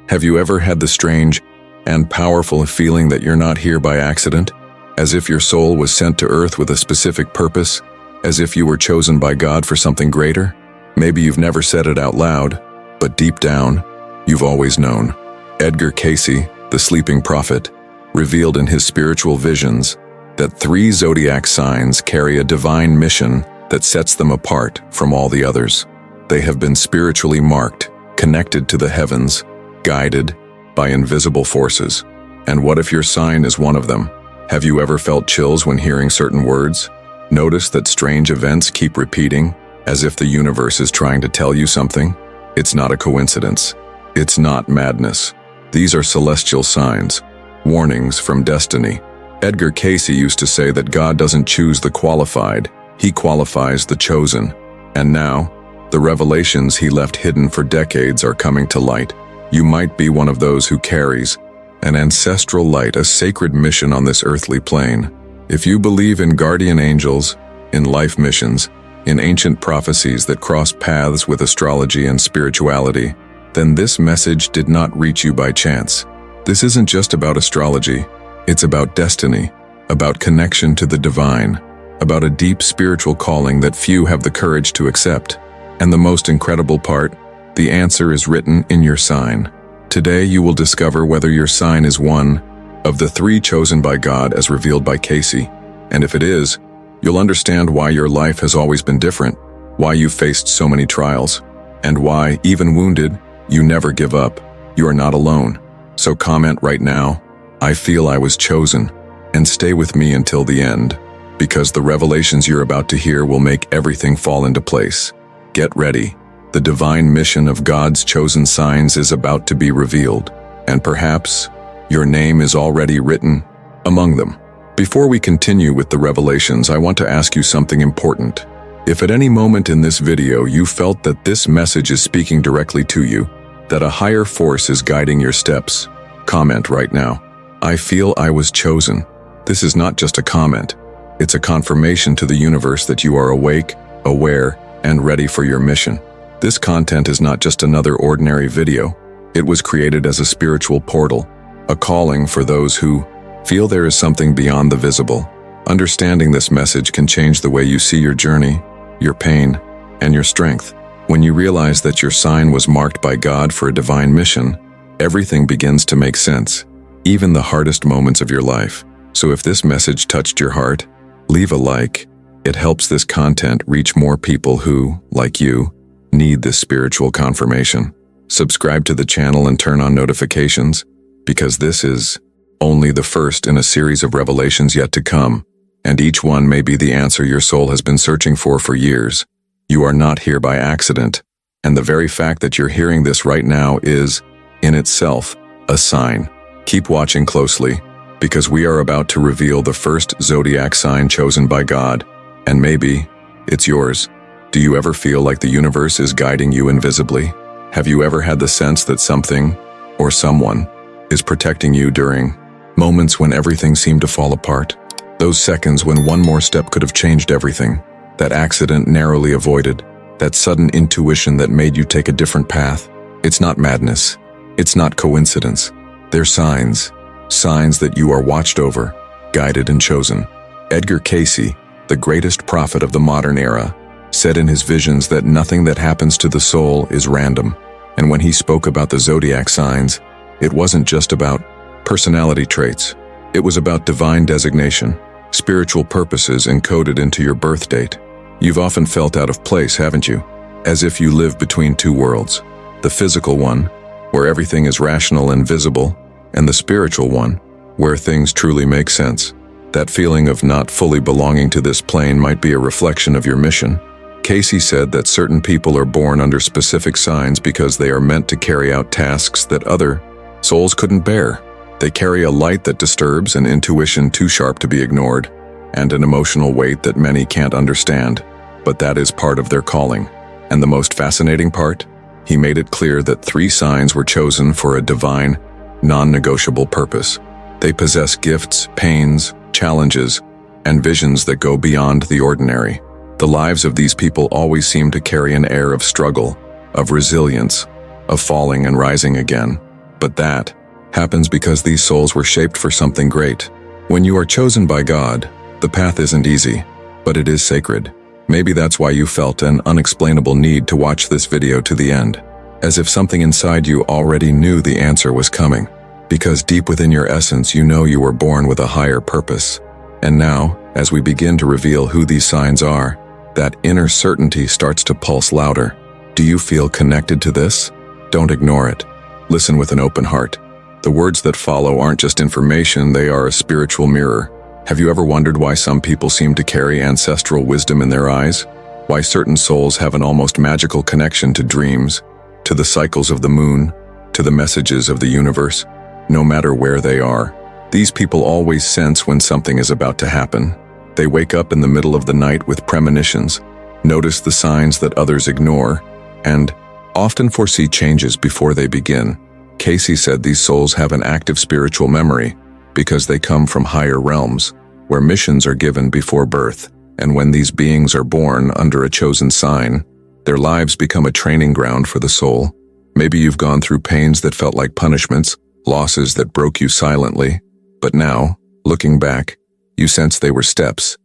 Have you ever had the strange and powerful feeling that you're not here by accident? As if your soul was sent to Earth with a specific purpose? As if you were chosen by God for something greater? Maybe you've never said it out loud, but deep down, you've always known. Edgar Cayce, the sleeping prophet, revealed in his spiritual visions that 3 zodiac signs carry a divine mission that sets them apart from all the others. They have been spiritually marked, connected to the heavens, guided by invisible forces. And what if your sign is one of them? Have you ever felt chills when hearing certain words? Notice that strange events keep repeating, as if the universe is trying to tell you something? It's not a coincidence. It's not madness. These are celestial signs, warnings from destiny. Edgar Cayce used to say that God doesn't choose the qualified, He qualifies the chosen. And now, the revelations he left hidden for decades are coming to light. You might be one of those who carries an ancestral light, a sacred mission on this earthly plane. If you believe in guardian angels, in life missions, in ancient prophecies that cross paths with astrology and spirituality, then this message did not reach you by chance. This isn't just about astrology. It's about destiny, about connection to the divine, about a deep spiritual calling that few have the courage to accept. And the most incredible part, the answer is written in your sign. Today you will discover whether your sign is one of the 3 chosen by God as revealed by Cayce. And if it is, you'll understand why your life has always been different, why you've faced so many trials, and why, even wounded, you never give up. You are not alone. So comment right now, "I feel I was chosen," and stay with me until the end, because the revelations you're about to hear will make everything fall into place. Get ready. The divine mission of God's chosen signs is about to be revealed, and perhaps your name is already written among them. Before we continue with the revelations, I want to ask you something important. If at any moment in this video you felt that this message is speaking directly to you, that a higher force is guiding your steps, comment right now. "I feel I was chosen." This is not just a comment. It's a confirmation to the universe that you are awake, aware, and ready for your mission. This content is not just another ordinary video. It was created as a spiritual portal, a calling for those who feel there is something beyond the visible. Understanding this message can change the way you see your journey, your pain, and your strength. When you realize that your sign was marked by God for a divine mission, everything begins to make sense, even the hardest moments of your life. So if this message touched your heart, leave a like. It helps this content reach more people who, like you, need this spiritual confirmation. Subscribe to the channel and turn on notifications, because this is only the first in a series of revelations yet to come, and each one may be the answer your soul has been searching for years. You are not here by accident, and the very fact that you're hearing this right now is, in itself, a sign. Keep watching closely, because we are about to reveal the first zodiac sign chosen by God, and maybe it's yours. Do you ever feel like the universe is guiding you invisibly? Have you ever had the sense that something, or someone, is protecting you during moments when everything seemed to fall apart? Those seconds when one more step could have changed everything, that accident narrowly avoided, that sudden intuition that made you take a different path. It's not madness. It's not coincidence. They're signs. Signs that you are watched over, guided and chosen. Edgar Cayce, the greatest prophet of the modern era, said in his visions that nothing that happens to the soul is random. And when he spoke about the zodiac signs, it wasn't just about personality traits. It was about divine designation, spiritual purposes encoded into your birth date. You've often felt out of place, haven't you? As if you live between 2 worlds. The physical one, where everything is rational and visible, and the spiritual one, where things truly make sense. That feeling of not fully belonging to this plane might be a reflection of your mission. Cayce said that certain people are born under specific signs because they are meant to carry out tasks that other souls couldn't bear. They carry a light that disturbs, an intuition too sharp to be ignored, and an emotional weight that many can't understand. But that is part of their calling. And the most fascinating part? He made it clear that 3 signs were chosen for a divine, non-negotiable purpose. They possess gifts, pains, challenges, and visions that go beyond the ordinary. The lives of these people always seem to carry an air of struggle, of resilience, of falling and rising again. But that happens because these souls were shaped for something great. When you are chosen by God, the path isn't easy, but it is sacred. Maybe that's why you felt an unexplainable need to watch this video to the end, as if something inside you already knew the answer was coming. Because deep within your essence, you know you were born with a higher purpose. And now, as we begin to reveal who these signs are, that inner certainty starts to pulse louder. Do you feel connected to this? Don't ignore it. Listen with an open heart. The words that follow aren't just information, they are a spiritual mirror. Have you ever wondered why some people seem to carry ancestral wisdom in their eyes? Why certain souls have an almost magical connection to dreams, to the cycles of the moon, to the messages of the universe? No matter where they are, these people always sense when something is about to happen. They wake up in the middle of the night with premonitions, notice the signs that others ignore, and often foresee changes before they begin. Cayce said these souls have an active spiritual memory because they come from higher realms, where missions are given before birth, and when these beings are born under a chosen sign, their lives become a training ground for the soul. Maybe you've gone through pains that felt like punishments, losses that broke you silently, but now, looking back, you sense they were steps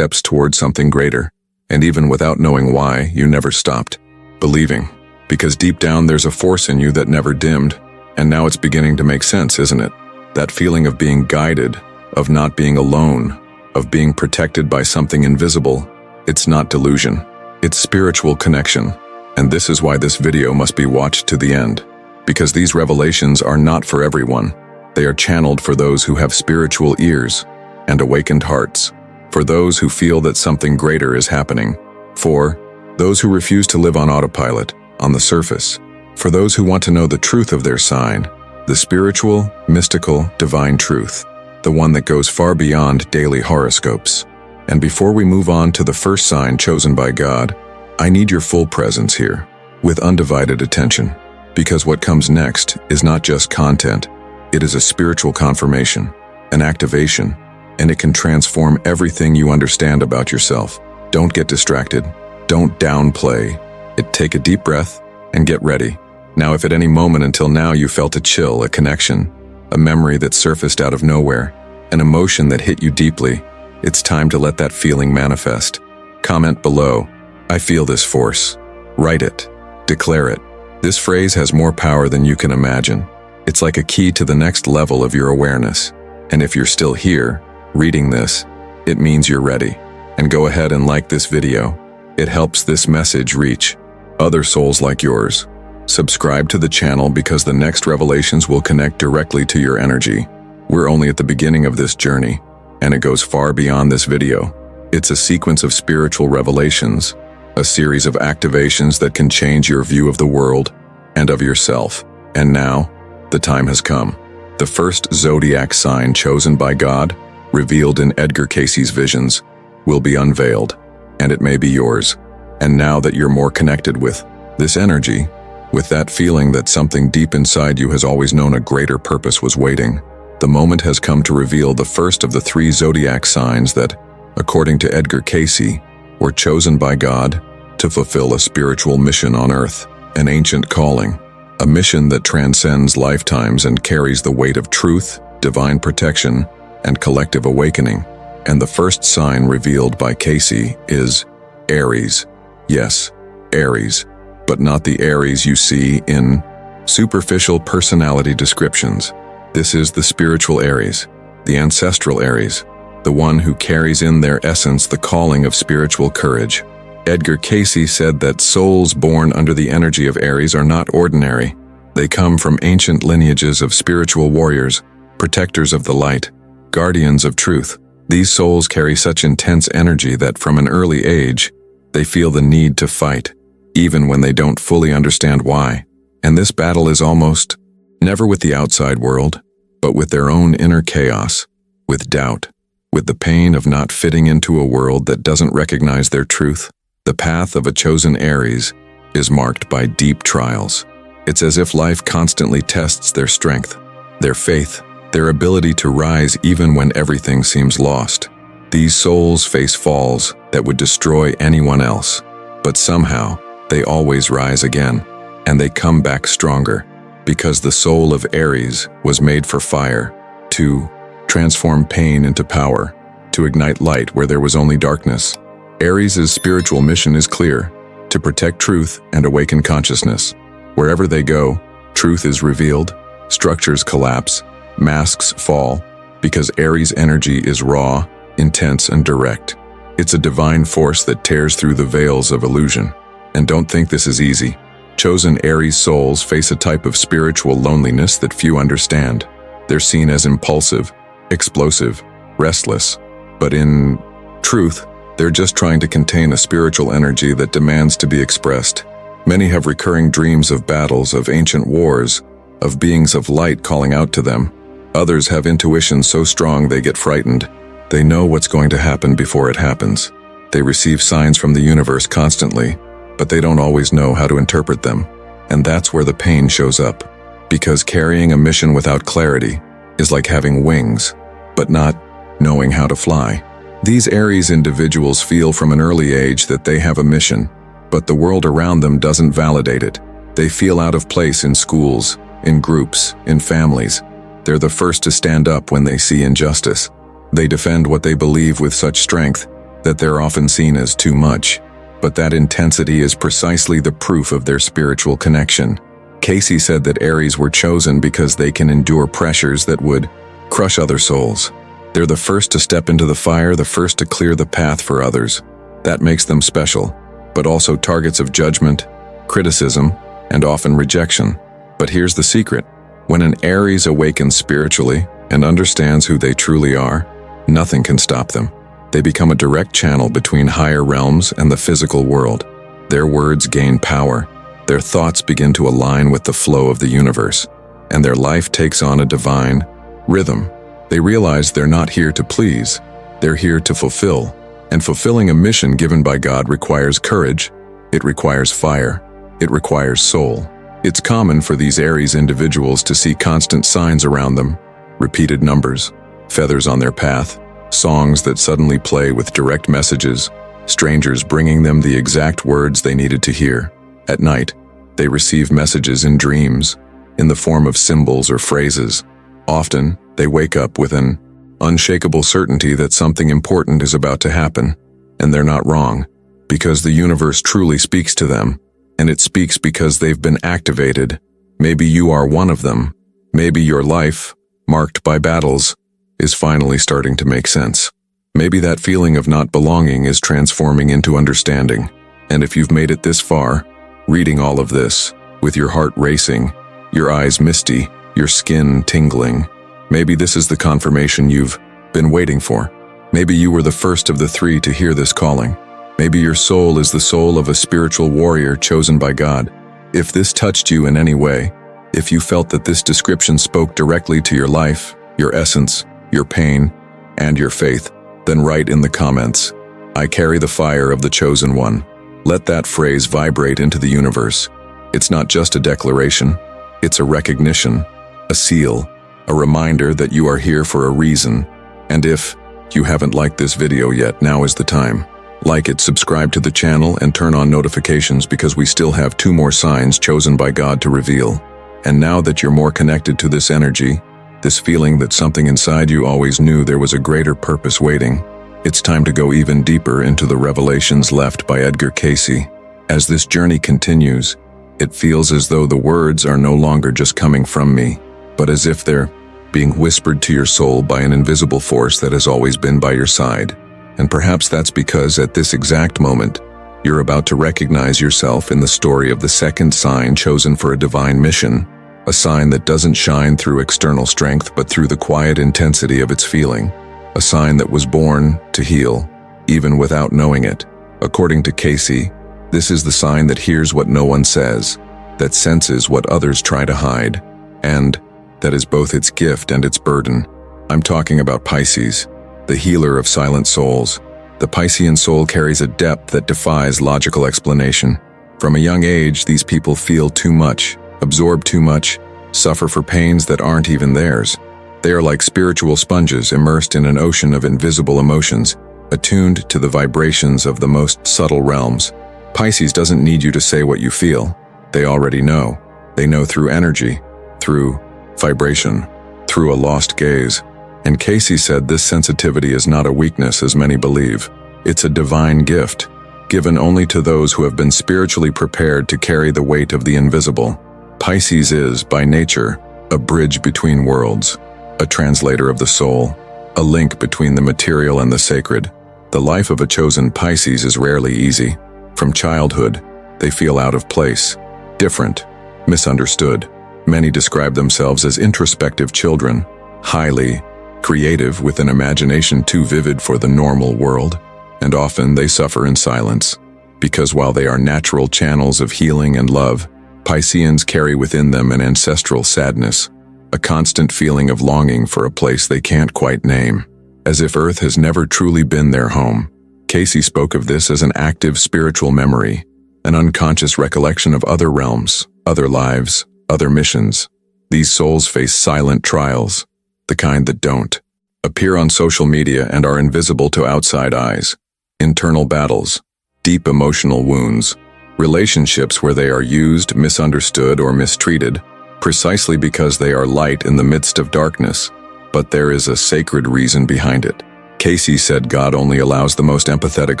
towards something greater, and even without knowing why, you never stopped believing, because deep down there's a force in you that never dimmed, and now it's beginning to make sense, isn't it? That feeling of being guided, of not being alone, of being protected by something invisible. It's not delusion, it's spiritual connection, and this is why this video must be watched to the end. Because these revelations are not for everyone. They are channeled for those who have spiritual ears and awakened hearts, for those who feel that something greater is happening, for those who refuse to live on autopilot, on the surface, for those who want to know the truth of their sign, the spiritual, mystical, divine truth, the one that goes far beyond daily horoscopes. And before we move on to the first sign chosen by God, I need your full presence here, with undivided attention. Because what comes next is not just content, it is a spiritual confirmation, an activation, and it can transform everything you understand about yourself. Don't get distracted. Don't downplay it. Take a deep breath and get ready. Now, if at any moment until now you felt a chill, a connection, a memory that surfaced out of nowhere, an emotion that hit you deeply, it's time to let that feeling manifest. Comment below, "I feel this force." Write it. Declare it. This phrase has more power than you can imagine. It's like a key to the next level of your awareness. And if you're still here, reading this, it means you're ready. And go ahead and like this video. It helps this message reach other souls like yours. Subscribe to the channel because the next revelations will connect directly to your energy. We're only at the beginning of this journey, and it goes far beyond this video. It's a sequence of spiritual revelations, a series of activations that can change your view of the world and of yourself. And now, the time has come. The first zodiac sign chosen by God, revealed in Edgar Cayce's visions, will be unveiled, and it may be yours. And now that you're more connected with this energy, with that feeling that something deep inside you has always known a greater purpose was waiting, the moment has come to reveal the first of the 3 zodiac signs that, according to Edgar Cayce, were chosen by God to fulfill a spiritual mission on earth, an ancient calling, a mission that transcends lifetimes and carries the weight of truth, divine protection, and collective awakening. And the first sign revealed by Cayce is Aries. Yes, Aries, but not the Aries you see in superficial personality descriptions. This is the spiritual Aries, the ancestral Aries, the one who carries in their essence the calling of spiritual courage. Edgar Cayce said that souls born under the energy of Aries are not ordinary. They come from ancient lineages of spiritual warriors, protectors of the light, guardians of truth. These souls carry such intense energy that from an early age, they feel the need to fight, even when they don't fully understand why. And this battle is almost never with the outside world, but with their own inner chaos, with doubt, with the pain of not fitting into a world that doesn't recognize their truth. The path of a chosen Aries is marked by deep trials. It's as if life constantly tests their strength, their faith, their ability to rise even when everything seems lost. These souls face falls that would destroy anyone else, but somehow they always rise again, and they come back stronger. Because the soul of Aries was made for fire, to transform pain into power, to ignite light where there was only darkness. Aries' spiritual mission is clear: to protect truth and awaken consciousness. Wherever they go, truth is revealed, structures collapse, masks fall, because Aries' energy is raw, intense, and direct. It's a divine force that tears through the veils of illusion. And don't think this is easy. Chosen Aries souls face a type of spiritual loneliness that few understand. They're seen as impulsive, explosive, restless. But in truth, they're just trying to contain a spiritual energy that demands to be expressed. Many have recurring dreams of battles, of ancient wars, of beings of light calling out to them. Others have intuition so strong they get frightened. They know what's going to happen before it happens. They receive signs from the universe constantly, but they don't always know how to interpret them. And that's where the pain shows up. Because carrying a mission without clarity is like having wings, but not knowing how to fly. These Aries individuals feel from an early age that they have a mission, but the world around them doesn't validate it. They feel out of place in schools, in groups, in families. They're the first to stand up when they see injustice. They defend what they believe with such strength that they're often seen as too much. But that intensity is precisely the proof of their spiritual connection. Cayce said that Aries were chosen because they can endure pressures that would crush other souls. They're the first to step into the fire, the first to clear the path for others. That makes them special, but also targets of judgment, criticism, and often rejection. But here's the secret. When an Aries awakens spiritually and understands who they truly are, nothing can stop them. They become a direct channel between higher realms and the physical world. Their words gain power. Their thoughts begin to align with the flow of the universe, and their life takes on a divine rhythm. They realize they're not here to please. They're here to fulfill. And fulfilling a mission given by God requires courage. It requires fire. It requires soul. It's common for these Aries individuals to see constant signs around them: repeated numbers, feathers on their path, songs that suddenly play with direct messages, strangers bringing them the exact words they needed to hear. At night, they receive messages in dreams, in the form of symbols or phrases. Often, they wake up with an unshakable certainty that something important is about to happen, and they're not wrong, because the universe truly speaks to them, and it speaks because they've been activated. Maybe you are one of them. Maybe your life, marked by battles, is finally starting to make sense. Maybe that feeling of not belonging is transforming into understanding. And if you've made it this far, reading all of this, with your heart racing, your eyes misty, your skin tingling, maybe this is the confirmation you've been waiting for. Maybe you were the first of the three to hear this calling. Maybe your soul is the soul of a spiritual warrior chosen by God. If this touched you in any way, if you felt that this description spoke directly to your life, your essence, your pain, and your faith, then write in the comments, "I carry the fire of the chosen one." Let that phrase vibrate into the universe. It's not just a declaration, it's a recognition, a seal, a reminder that you are here for a reason. And if you haven't liked this video yet, now is the time. Like it, subscribe to the channel, and turn on notifications, because we still have 2 more signs chosen by God to reveal. And now that you're more connected to this energy, this feeling that something inside you always knew there was a greater purpose waiting, it's time to go even deeper into the revelations left by Edgar Cayce. As this journey continues, it feels as though the words are no longer just coming from me, but as if they're being whispered to your soul by an invisible force that has always been by your side. And perhaps that's because at this exact moment, you're about to recognize yourself in the story of the second sign chosen for a divine mission, a sign that doesn't shine through external strength but through the quiet intensity of its feeling, a sign that was born to heal, even without knowing it. According to Cayce, this is the sign that hears what no one says, that senses what others try to hide, and that is both its gift and its burden. I'm talking about Pisces, the healer of silent souls. The Piscean soul carries a depth that defies logical explanation. From a young age, these people feel too much, absorb too much, suffer for pains that aren't even theirs. They are like spiritual sponges immersed in an ocean of invisible emotions, attuned to the vibrations of the most subtle realms. Pisces doesn't need you to say what you feel. They already know. They know through energy, through vibration, through a lost gaze. And Cayce said this sensitivity is not a weakness as many believe. It's a divine gift, given only to those who have been spiritually prepared to carry the weight of the invisible. Pisces is, by nature, a bridge between worlds, a translator of the soul, a link between the material and the sacred. The life of a chosen Pisces is rarely easy. From childhood, they feel out of place, different, misunderstood. Many describe themselves as introspective children, highly creative with an imagination too vivid for the normal world, and often they suffer in silence, because while they are natural channels of healing and love, Pisceans carry within them an ancestral sadness, a constant feeling of longing for a place they can't quite name, as if Earth has never truly been their home. Cayce spoke of this as an active spiritual memory, an unconscious recollection of other realms, other lives, other missions. These souls face silent trials, the kind that don't appear on social media and are invisible to outside eyes. Internal battles, deep emotional wounds, relationships where they are used, misunderstood, or mistreated, precisely because they are light in the midst of darkness. But there is a sacred reason behind it. Cayce said God only allows the most empathetic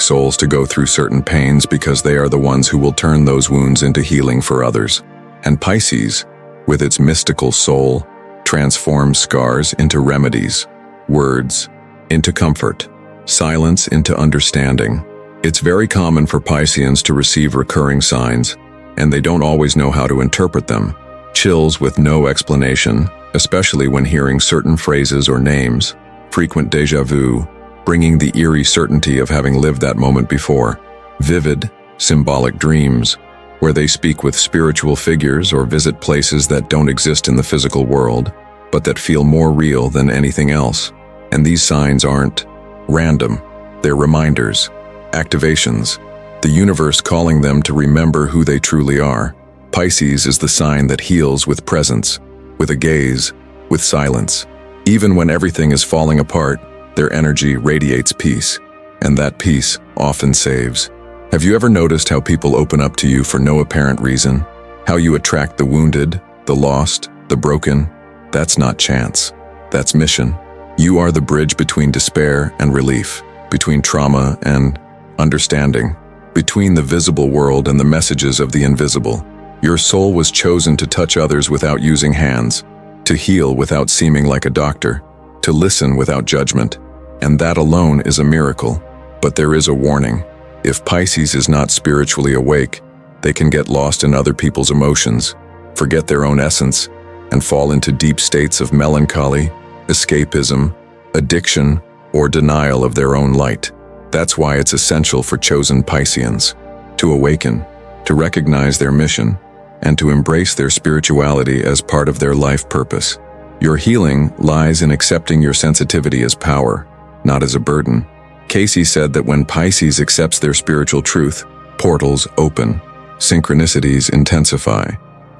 souls to go through certain pains because they are the ones who will turn those wounds into healing for others. And Pisces, with its mystical soul, transforms scars into remedies, words into comfort, silence into understanding. It's very common for Pisceans to receive recurring signs, and they don't always know how to interpret them. Chills with no explanation, especially when hearing certain phrases or names. Frequent déjà vu, bringing the eerie certainty of having lived that moment before. Vivid, symbolic dreams, where they speak with spiritual figures or visit places that don't exist in the physical world, but that feel more real than anything else. And these signs aren't random, they're reminders, activations, the universe calling them to remember who they truly are. Pisces is the sign that heals with presence, with a gaze, with silence. Even when everything is falling apart, their energy radiates peace, and that peace often saves. Have you ever noticed how people open up to you for no apparent reason? How you attract the wounded, the lost, the broken? That's not chance. That's mission. You are the bridge between despair and relief, between trauma and understanding, between the visible world and the messages of the invisible. Your soul was chosen to touch others without using hands, to heal without seeming like a doctor, to listen without judgment, and that alone is a miracle. But there is a warning. If Pisces is not spiritually awake, they can get lost in other people's emotions, forget their own essence, and fall into deep states of melancholy, escapism, addiction, or denial of their own light. That's why it's essential for chosen Pisceans to awaken, to recognize their mission, and to embrace their spirituality as part of their life purpose. Your healing lies in accepting your sensitivity as power, not as a burden. Cayce said that when Pisces accepts their spiritual truth, portals open, synchronicities intensify,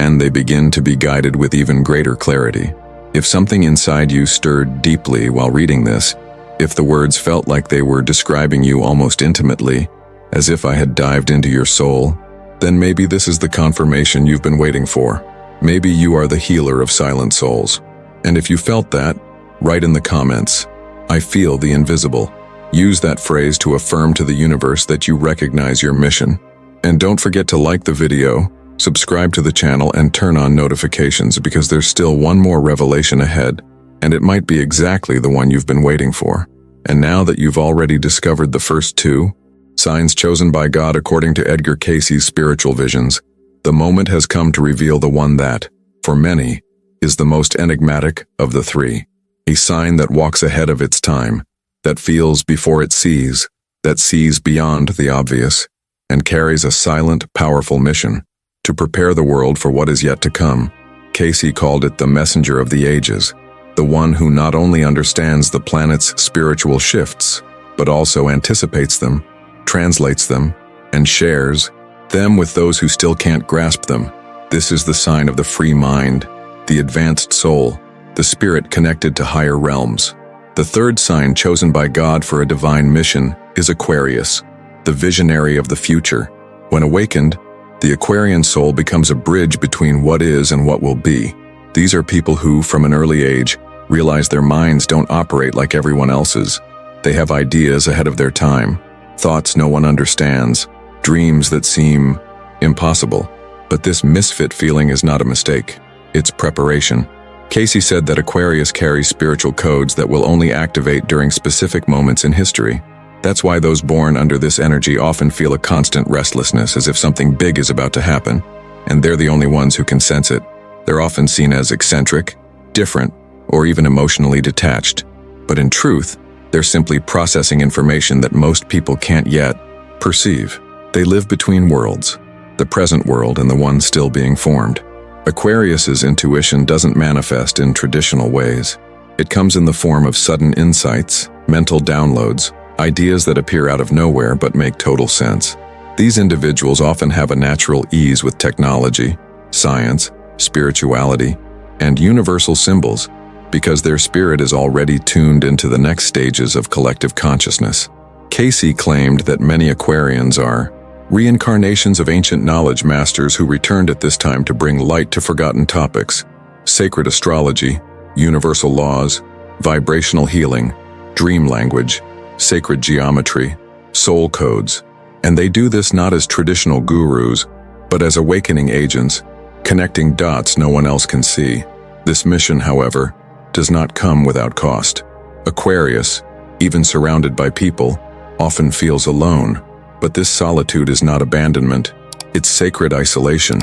and they begin to be guided with even greater clarity. If something inside you stirred deeply while reading this, if the words felt like they were describing you almost intimately, as if I had dived into your soul, then maybe this is the confirmation you've been waiting for. Maybe you are the healer of silent souls. And if you felt that, write in the comments, I feel the invisible. Use that phrase to affirm to the universe that you recognize your mission. And don't forget to like the video, subscribe to the channel, and turn on notifications because there's still one more revelation ahead, and it might be exactly the one you've been waiting for. And now that you've already discovered the first two, signs chosen by God according to Edgar Cayce's spiritual visions, the moment has come to reveal the one that, for many, is the most enigmatic of the three. A sign that walks ahead of its time, that feels before it sees, that sees beyond the obvious, and carries a silent, powerful mission to prepare the world for what is yet to come. Cayce called it the messenger of the ages, the one who not only understands the planet's spiritual shifts, but also anticipates them, translates them, and shares them with those who still can't grasp them. This is the sign of the free mind, the advanced soul, the spirit connected to higher realms. The third sign chosen by God for a divine mission is Aquarius, the visionary of the future. When awakened, the Aquarian soul becomes a bridge between what is and what will be. These are people who, from an early age, realize their minds don't operate like everyone else's. They have ideas ahead of their time, thoughts no one understands, dreams that seem impossible. But this misfit feeling is not a mistake. It's preparation. Cayce said that Aquarius carries spiritual codes that will only activate during specific moments in history. That's why those born under this energy often feel a constant restlessness, as if something big is about to happen, and they're the only ones who can sense it. They're often seen as eccentric, different, or even emotionally detached. But in truth, they're simply processing information that most people can't yet perceive. They live between worlds, the present world and the one still being formed. Aquarius's intuition doesn't manifest in traditional ways. It comes in the form of sudden insights, mental downloads, ideas that appear out of nowhere but make total sense. These individuals often have a natural ease with technology, science, spirituality, and universal symbols because their spirit is already tuned into the next stages of collective consciousness. Cayce claimed that many Aquarians are reincarnations of ancient knowledge masters who returned at this time to bring light to forgotten topics: sacred astrology, universal laws, vibrational healing, dream language, sacred geometry, soul codes. And they do this not as traditional gurus, but as awakening agents, connecting dots no one else can see. This mission, however, does not come without cost. Aquarius, even surrounded by people, often feels alone. But this solitude is not abandonment, it's sacred isolation.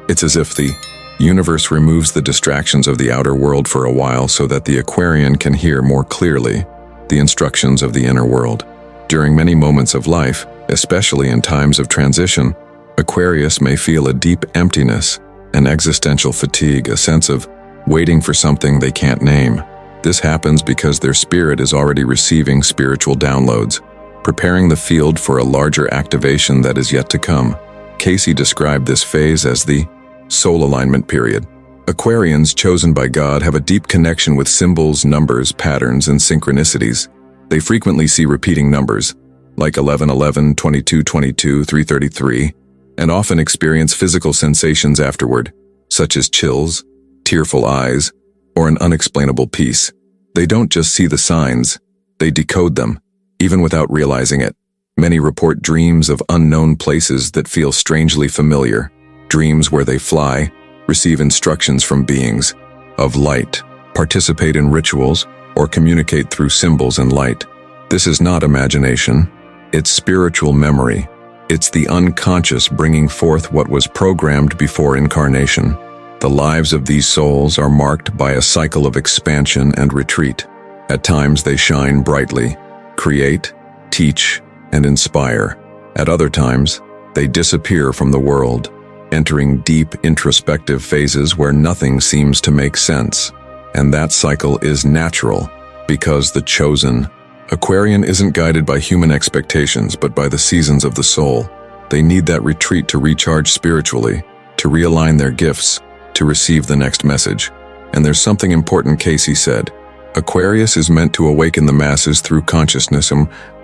It's as if the universe removes the distractions of the outer world for a while so that the Aquarian can hear more clearly the instructions of the inner world. During many moments of life, especially in times of transition, Aquarius may feel a deep emptiness, an existential fatigue, a sense of waiting for something they can't name. This happens because their spirit is already receiving spiritual downloads, preparing the field for a larger activation that is yet to come. Cayce described this phase as the soul alignment period. Aquarians chosen by God have a deep connection with symbols, numbers, patterns, and synchronicities. They frequently see repeating numbers, like 1111, 2222, 333, and often experience physical sensations afterward, such as chills, tearful eyes, or an unexplainable peace. They don't just see the signs, they decode them, even without realizing it. Many report dreams of unknown places that feel strangely familiar, dreams where they fly, receive instructions from beings of light, participate in rituals, or communicate through symbols and light. This is not imagination, it's spiritual memory. It's the unconscious bringing forth what was programmed before incarnation. The lives of these souls are marked by a cycle of expansion and retreat. At times they shine brightly, create, teach, and inspire. At other times, they disappear from the world, entering deep introspective phases where nothing seems to make sense. And that cycle is natural, because the chosen Aquarian isn't guided by human expectations but by the seasons of the soul. They need that retreat to recharge spiritually, to realign their gifts, to receive the next message. And there's something important Cayce said. Aquarius is meant to awaken the masses through consciousness,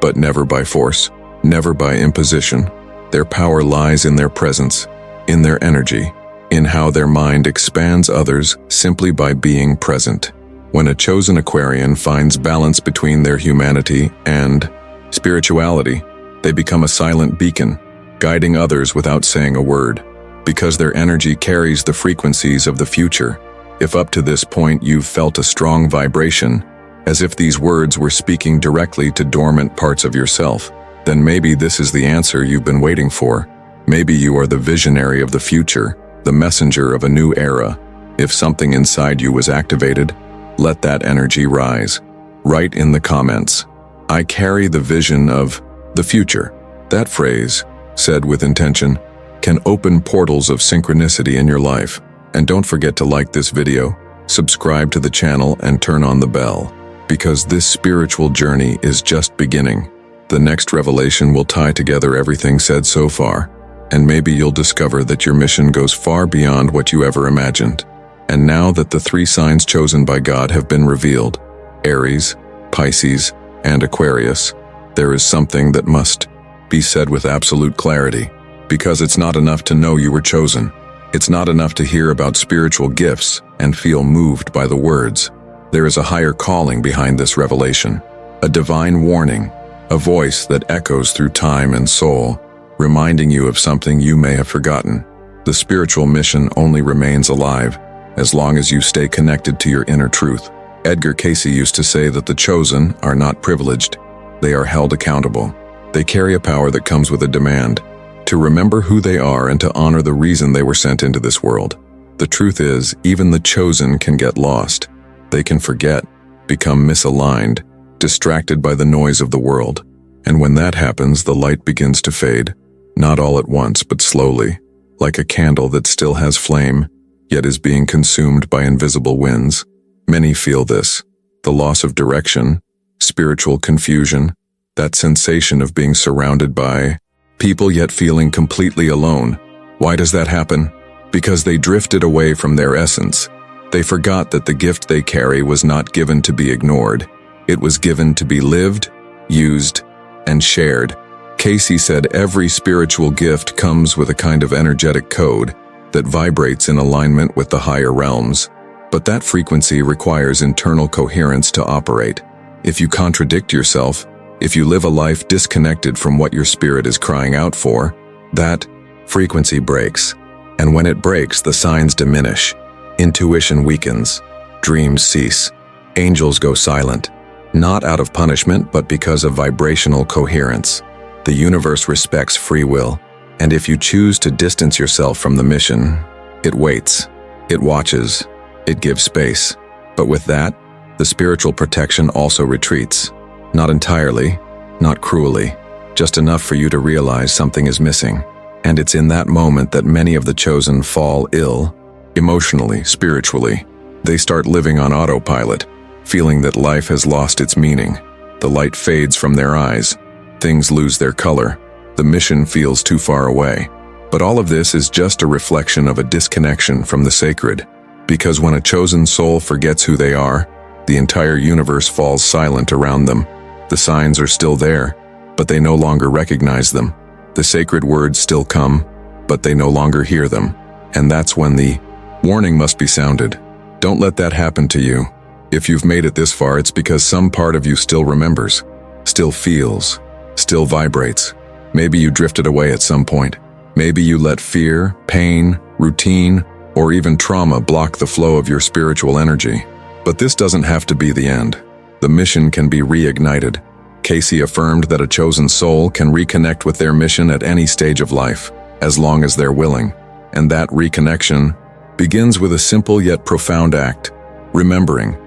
but never by force, never by imposition. Their power lies in their presence, in their energy, in how their mind expands others simply by being present. When a chosen Aquarian finds balance between their humanity and spirituality, they become a silent beacon, guiding others without saying a word, because their energy carries the frequencies of the future. If up to this point you've felt a strong vibration, as if these words were speaking directly to dormant parts of yourself, then maybe this is the answer you've been waiting for. Maybe you are the visionary of the future, the messenger of a new era. If something inside you was activated, let that energy rise. Write in the comments, "I carry the vision of the future." That phrase, said with intention, can open portals of synchronicity in your life. And don't forget to like this video, subscribe to the channel, and turn on the bell, because this spiritual journey is just beginning. The next revelation will tie together everything said so far, and maybe you'll discover that your mission goes far beyond what you ever imagined. And now that the 3 signs chosen by God have been revealed, Aries, Pisces, and Aquarius, there is something that must be said with absolute clarity, because it's not enough to know you were chosen. It's not enough to hear about spiritual gifts and feel moved by the words. There is a higher calling behind this revelation, a divine warning, a voice that echoes through time and soul, reminding you of something you may have forgotten. The spiritual mission only remains alive as long as you stay connected to your inner truth. Edgar Cayce used to say that the chosen are not privileged, they are held accountable. They carry a power that comes with a demand, to remember who they are and to honor the reason they were sent into this world. The truth is, even the chosen can get lost. They can forget, become misaligned, distracted by the noise of the world. And when that happens, the light begins to fade, not all at once, but slowly, like a candle that still has flame, yet is being consumed by invisible winds. Many feel this, the loss of direction, spiritual confusion, that sensation of being surrounded by people yet feeling completely alone. Why does that happen? Because they drifted away from their essence. They forgot that the gift they carry was not given to be ignored. It was given to be lived, used, and shared. Cayce said every spiritual gift comes with a kind of energetic code that vibrates in alignment with the higher realms. But that frequency requires internal coherence to operate. If you contradict yourself, if you live a life disconnected from what your spirit is crying out for, that frequency breaks. And when it breaks, the signs diminish. Intuition weakens. Dreams cease. Angels go silent. Not out of punishment, but because of vibrational coherence. The universe respects free will. And if you choose to distance yourself from the mission, it waits. It watches. It gives space. But with that, the spiritual protection also retreats. Not entirely, not cruelly, just enough for you to realize something is missing. And it's in that moment that many of the chosen fall ill, emotionally, spiritually. They start living on autopilot, feeling that life has lost its meaning. The light fades from their eyes. Things lose their color. The mission feels too far away. But all of this is just a reflection of a disconnection from the sacred. Because when a chosen soul forgets who they are, the entire universe falls silent around them. The signs are still there, but they no longer recognize them. The sacred words still come, but they no longer hear them. And that's when the warning must be sounded. Don't let that happen to you. If you've made it this far, it's because some part of you still remembers, still feels, still vibrates. Maybe you drifted away at some point. Maybe you let fear, pain, routine, or even trauma block the flow of your spiritual energy. But this doesn't have to be the end. The mission can be reignited. Cayce affirmed that a chosen soul can reconnect with their mission at any stage of life, as long as they're willing. And that reconnection begins with a simple yet profound act, remembering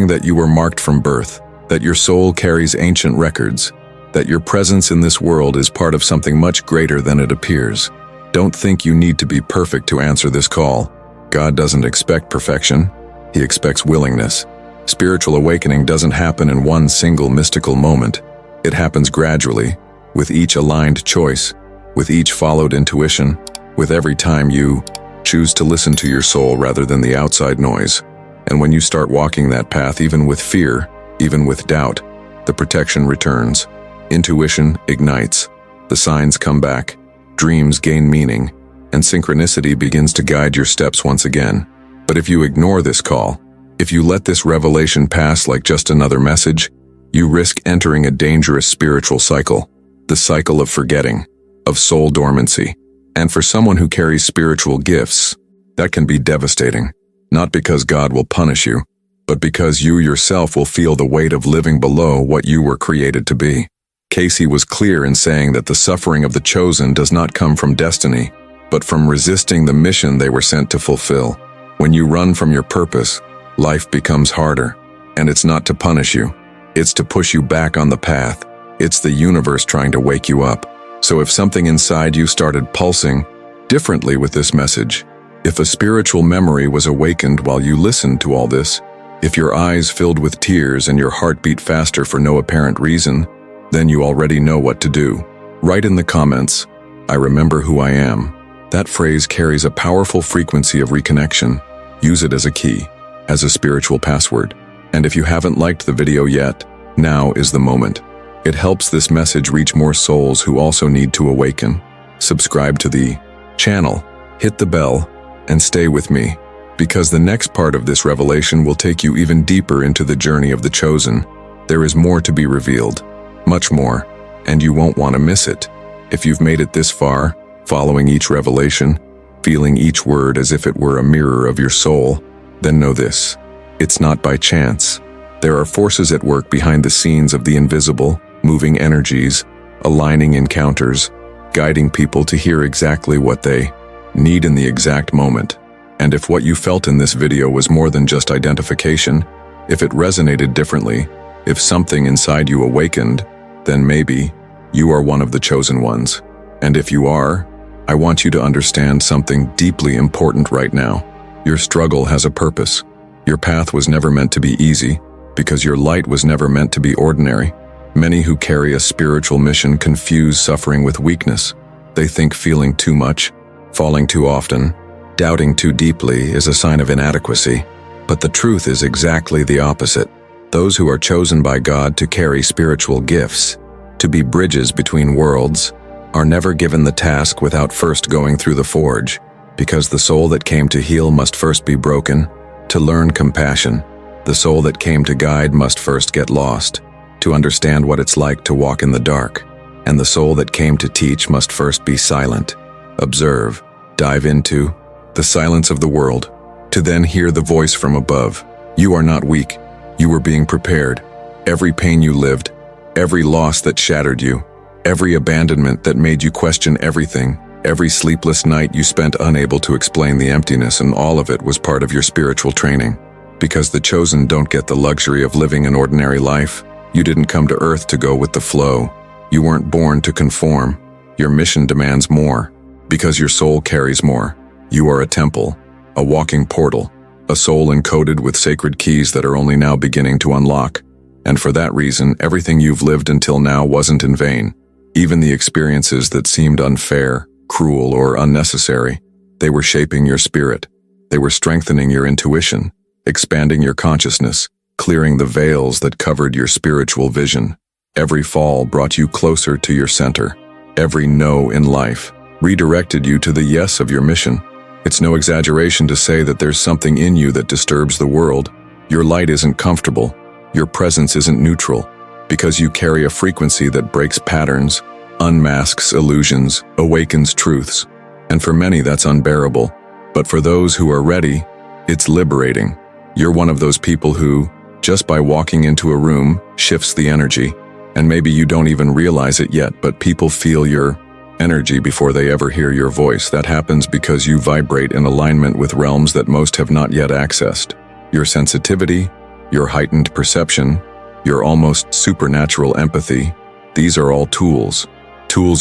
that you were marked from birth, that your soul carries ancient records, that your presence in this world is part of something much greater than it appears. Don't think you need to be perfect to answer this call. God doesn't expect perfection. He expects willingness. Spiritual awakening doesn't happen in one single mystical moment. It happens gradually, with each aligned choice, with each followed intuition, with every time you choose to listen to your soul rather than the outside noise. And when you start walking that path, even with fear, even with doubt, the protection returns. Intuition ignites. The signs come back. Dreams gain meaning. And synchronicity begins to guide your steps once again. But if you ignore this call, if you let this revelation pass like just another message, you risk entering a dangerous spiritual cycle, the cycle of forgetting, of soul dormancy. And for someone who carries spiritual gifts, that can be devastating, not because God will punish you, but because you yourself will feel the weight of living below what you were created to be. Cayce was clear in saying that the suffering of the chosen does not come from destiny, but from resisting the mission they were sent to fulfill. When you run from your purpose, life becomes harder, and it's not to punish you. It's to push you back on the path. It's the universe trying to wake you up. So if something inside you started pulsing differently with this message, if a spiritual memory was awakened while you listened to all this, if your eyes filled with tears and your heart beat faster for no apparent reason, then you already know what to do. Write in the comments, "I remember who I am." That phrase carries a powerful frequency of reconnection. Use it as a key, as a spiritual password. And if you haven't liked the video yet, now is the moment. It helps this message reach more souls who also need to awaken. Subscribe to the channel, hit the bell, and stay with me because the next part of this revelation will take you even deeper into the journey of the chosen. There is more to be revealed, much more, and you won't want to miss it. If you've made it this far, following each revelation, feeling each word as if it were a mirror of your soul, then know this: it's not by chance. There are forces at work behind the scenes of the invisible, moving energies, aligning encounters, guiding people to hear exactly what they need in the exact moment. And if what you felt in this video was more than just identification, if it resonated differently, if something inside you awakened, then maybe you are one of the chosen ones. And if you are, I want you to understand something deeply important right now. Your struggle has a purpose. Your path was never meant to be easy, because your light was never meant to be ordinary. Many who carry a spiritual mission confuse suffering with weakness. They think feeling too much, falling too often, doubting too deeply is a sign of inadequacy. But the truth is exactly the opposite. Those who are chosen by God to carry spiritual gifts, to be bridges between worlds, are never given the task without first going through the forge, because the soul that came to heal must first be broken, to learn compassion. The soul that came to guide must first get lost, to understand what it's like to walk in the dark. And the soul that came to teach must first be silent, observe, dive into the silence of the world, to then hear the voice from above. You are not weak. You were being prepared. Every pain you lived, every loss that shattered you, every abandonment that made you question everything, every sleepless night you spent unable to explain the emptiness, and all of it was part of your spiritual training. Because the chosen don't get the luxury of living an ordinary life. You didn't come to earth to go with the flow. You weren't born to conform. Your mission demands more, because your soul carries more. You are a temple, a walking portal, a soul encoded with sacred keys that are only now beginning to unlock. And for that reason, everything you've lived until now wasn't in vain. Even the experiences that seemed unfair, cruel, or unnecessary, they were shaping your spirit. They were strengthening your intuition, expanding your consciousness, clearing the veils that covered your spiritual vision. Every fall brought you closer to your center. Every no in life redirected you to the yes of your mission. It's no exaggeration to say that there's something in you that disturbs the world. Your light isn't comfortable. Your presence isn't neutral, because you carry a frequency that breaks patterns, unmasks illusions, awakens truths. And for many, that's unbearable. But for those who are ready, it's liberating. You're one of those people who, just by walking into a room, shifts the energy. And maybe you don't even realize it yet, but people feel your energy before they ever hear your voice. That happens because you vibrate in alignment with realms that most have not yet accessed. Your sensitivity, your heightened perception, your almost supernatural empathy, these are all tools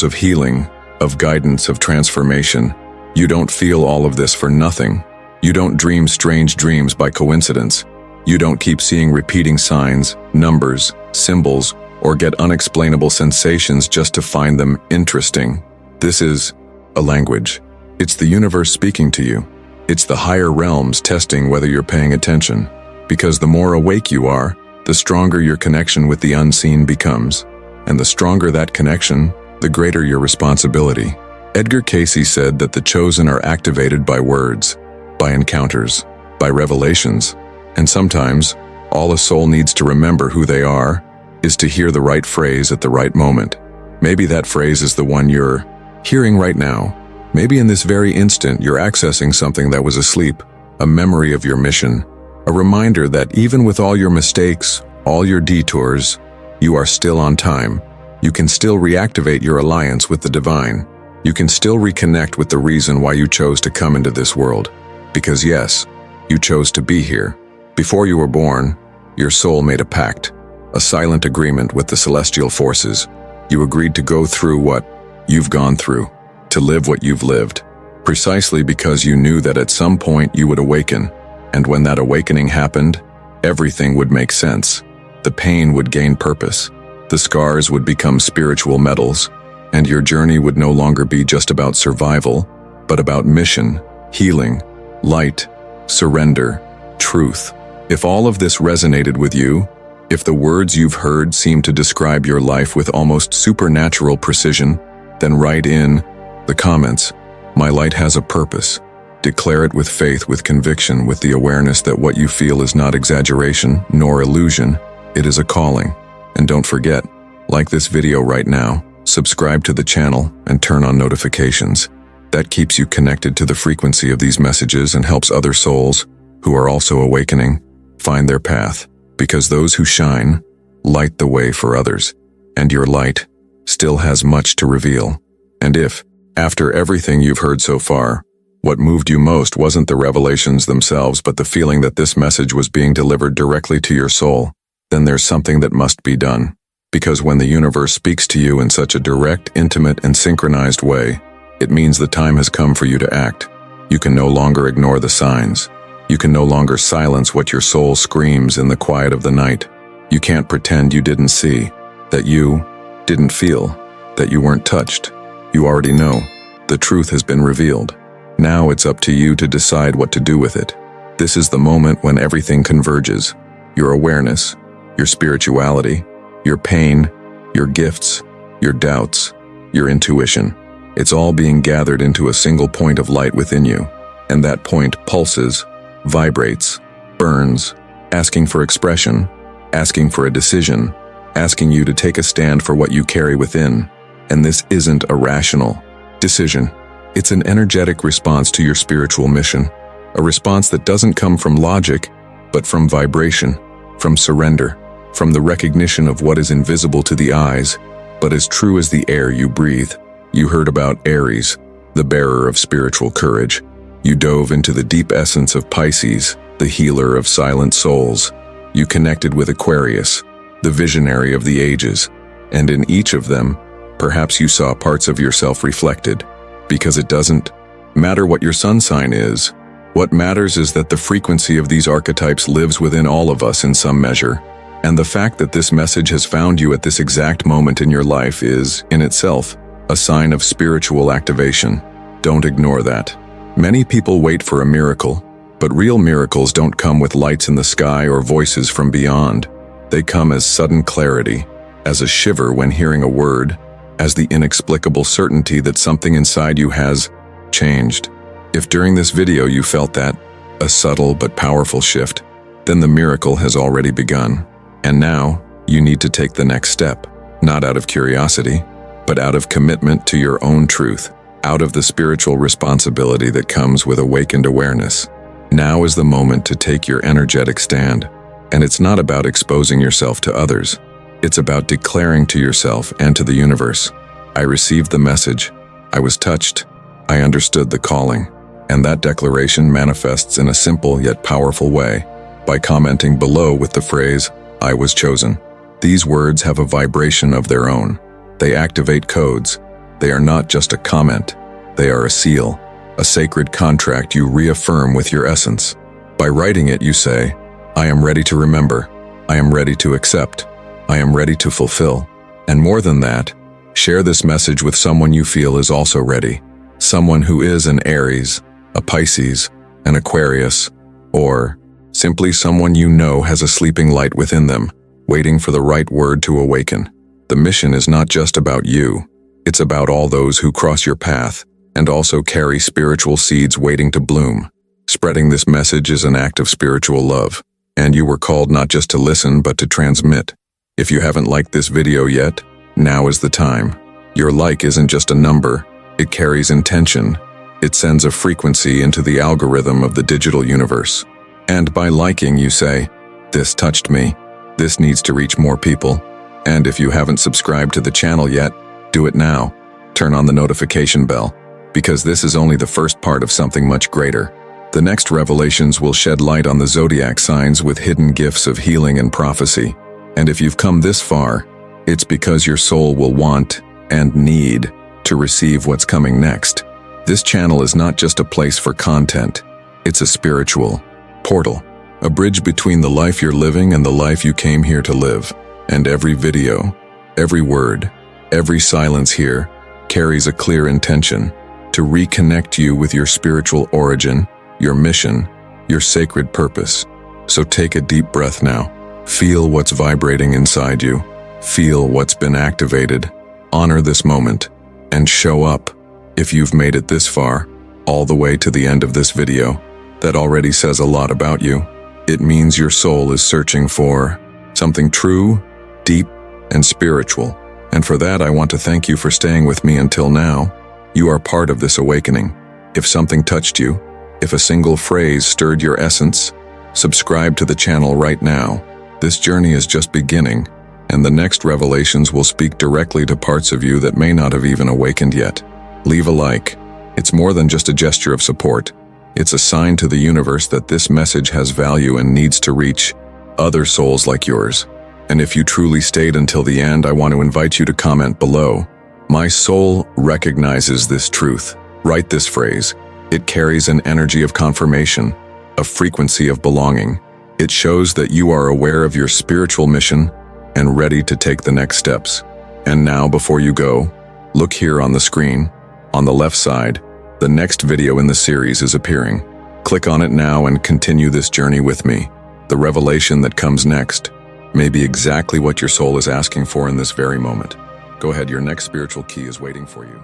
of healing, of guidance, of transformation. You don't feel all of this for nothing. You don't dream strange dreams by coincidence. You don't keep seeing repeating signs, numbers, symbols, or get unexplainable sensations just to find them interesting. This is a language. It's the universe speaking to you. It's the higher realms testing whether you're paying attention. Because the more awake you are, the stronger your connection with the unseen becomes. And the stronger that connection, the greater your responsibility. Edgar Cayce said that the chosen are activated by words, by encounters, by revelations. And sometimes, all a soul needs to remember who they are is to hear the right phrase at the right moment. Maybe that phrase is the one you're hearing right now. Maybe in this very instant you're accessing something that was asleep, a memory of your mission, a reminder that even with all your mistakes, all your detours, you are still on time. You can still reactivate your alliance with the divine. You can still reconnect with the reason why you chose to come into this world. Because yes, you chose to be here. Before you were born, your soul made a pact, a silent agreement with the celestial forces. You agreed to go through what you've gone through, to live what you've lived, precisely because you knew that at some point you would awaken. And when that awakening happened, everything would make sense. The pain would gain purpose. The scars would become spiritual medals, and your journey would no longer be just about survival, but about mission, healing, light, surrender, truth. If all of this resonated with you, if the words you've heard seem to describe your life with almost supernatural precision, then write in the comments, "My light has a purpose," Declare it with faith, with conviction, with the awareness that what you feel is not exaggeration nor illusion. It is a calling. And don't forget, like this video right now, subscribe to the channel, and turn on notifications. That keeps you connected to the frequency of these messages and helps other souls, who are also awakening, find their path. Because those who shine, light the way for others. And your light still has much to reveal. And if, after everything you've heard so far, what moved you most wasn't the revelations themselves but the feeling that this message was being delivered directly to your soul, then there's something that must be done. Because when the universe speaks to you in such a direct, intimate, and synchronized way, it means the time has come for you to act. You can no longer ignore the signs. You can no longer silence what your soul screams in the quiet of the night. You can't pretend you didn't see, that you didn't feel, that you weren't touched. You already know. The truth has been revealed. Now it's up to you to decide what to do with it. This is the moment when everything converges. Your awareness, your spirituality, your pain, your gifts, your doubts, your intuition. It's all being gathered into a single point of light within you. And that point pulses, vibrates, burns, asking for expression, asking for a decision, asking you to take a stand for what you carry within. And this isn't a rational decision. It's an energetic response to your spiritual mission, a response that doesn't come from logic, but from vibration, from surrender, from the recognition of what is invisible to the eyes, but as true as the air you breathe. You heard about Aries, the bearer of spiritual courage. You dove into the deep essence of Pisces, the healer of silent souls. You connected with Aquarius, the visionary of the ages, and in each of them, perhaps you saw parts of yourself reflected. Because it doesn't matter what your sun sign is. What matters is that the frequency of these archetypes lives within all of us in some measure. And the fact that this message has found you at this exact moment in your life is, in itself, a sign of spiritual activation. Don't ignore that. Many people wait for a miracle, but real miracles don't come with lights in the sky or voices from beyond. They come as sudden clarity, as a shiver when hearing a word, as the inexplicable certainty that something inside you has changed. If during this video you felt that, a subtle but powerful shift, then the miracle has already begun. And now, you need to take the next step, not out of curiosity, but out of commitment to your own truth, out of the spiritual responsibility that comes with awakened awareness. Now is the moment to take your energetic stand. And it's not about exposing yourself to others. It's about declaring to yourself and to the universe, I received the message, I was touched, I understood the calling. And that declaration manifests in a simple yet powerful way, by commenting below with the phrase, I was chosen. These words have a vibration of their own. They activate codes. They are not just a comment. They are a seal, a sacred contract you reaffirm with your essence. By writing it, you say, I am ready to remember. I am ready to accept. I am ready to fulfill. And more than that, share this message with someone you feel is also ready. Someone who is an Aries, a Pisces, an Aquarius, or simply someone you know has a sleeping light within them, waiting for the right word to awaken. The mission is not just about you. It's about all those who cross your path and also carry spiritual seeds waiting to bloom. Spreading this message is an act of spiritual love, and you were called not just to listen but to transmit. If you haven't liked this video yet, now is the time. Your like isn't just a number, it carries intention. It sends a frequency into the algorithm of the digital universe. And by liking, you say, this touched me, this needs to reach more people. And if you haven't subscribed to the channel yet, do it now. Turn on the notification bell, because this is only the first part of something much greater. The next revelations will shed light on the Zodiac signs with hidden gifts of healing and prophecy. And if you've come this far, it's because your soul will want and need to receive what's coming next. This channel is not just a place for content. It's a spiritual portal, a bridge between the life you're living and the life you came here to live. And every video, every word, every silence here carries a clear intention to reconnect you with your spiritual origin, your mission, your sacred purpose. So take a deep breath now. Feel what's vibrating inside you. Feel what's been activated. Honor this moment and show up. If you've made it this far, all the way to the end of this video, that already says a lot about you. It means your soul is searching for something true, deep, and spiritual. And for that, I want to thank you for staying with me until now. You are part of this awakening. If something touched you, if a single phrase stirred your essence, subscribe to the channel right now. This journey is just beginning, and the next revelations will speak directly to parts of you that may not have even awakened yet. Leave a like. It's more than just a gesture of support. It's a sign to the universe that this message has value and needs to reach other souls like yours. And if you truly stayed until the end, I want to invite you to comment below. My soul recognizes this truth. Write this phrase. It carries an energy of confirmation, a frequency of belonging. It shows that you are aware of your spiritual mission and ready to take the next steps. And now, before you go, look here on the screen. On the left side, the next video in the series is appearing. Click on it now and continue this journey with me. The revelation that comes next may be exactly what your soul is asking for in this very moment. Go ahead, your next spiritual key is waiting for you.